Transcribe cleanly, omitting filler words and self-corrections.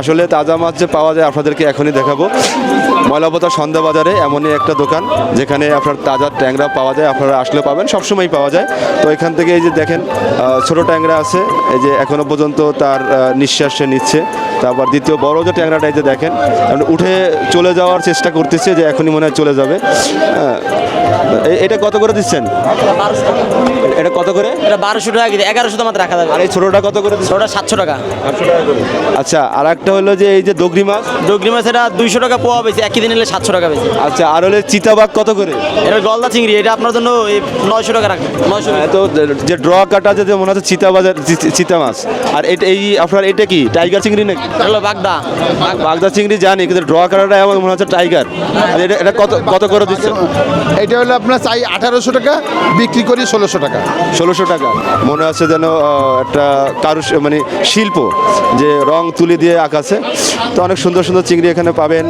আসলে তাজা মাছ যে পাওয়া যায় আপনাদেরকে এখনই দেখাবো। ময়লাপোতা সন্ধ্যা বাজারে এমনই একটা দোকান যেখানে আপনার তাজা ট্যাংরা পাওয়া যায়, আপনারা আসলে পাবেন, সবসময় পাওয়া যায়। তো এখান থেকে এই যে দেখেন ছোট ট্যাংরা আছে, এই যে এখনো পর্যন্ত তার নিঃশ্বাস সে নিচ্ছে। তারপর দ্বিতীয় বড় যে ট্যাংরাটা এই যে দেখেন উঠে চলে যাওয়ার চেষ্টা করতেছে, যে এখনই মনে হয় চলে যাবে। এটা কত করে দিচ্ছেন? এটা কত করে? এটা 1200 টাকা কেজি, 1100 মাত্র রাখা যাবে। আর এই ছোটটা কত করে দিচ্ছেন? ওটা 700 টাকা। আচ্ছা, আর একটা হলো যে এই যে দগরি মাছ। ডগরি মাছ এটা 200 টাকা পোয়া বেশি, একই দিন নিলে 700 টাকা বেশি। আচ্ছা, আর হলে চিতাবাঘ কত করে? এটা গলদা চিংড়ি, এটা আপনার জন্য এই 900 টাকা রাখবেন। 900 টাকা। তো যে ড্র কাটা যে মনে হচ্ছে চিতা মাছ, আর এটা এই আপনার এটা কি টাইগার চিংড়ি নাকি? এটা হলো বাগদা। বাগদা চিংড়ি জানি, কিন্তু ড্র কাটাটা এমন মনে হচ্ছে টাইগার। আর এটা এটা কত কত করে দিচ্ছে? এটা হলো আপনার চাই 1800 টাকা, বিক্রি করি 1600 টাকা। 1600 টাকা। মনে হচ্ছে যেন একটা মানে শিল্প, যে রং তুলি দিয়ে আঁকাছে। তো অনেক সুন্দর সুন্দর চিংড়ি এখানে পাবেন।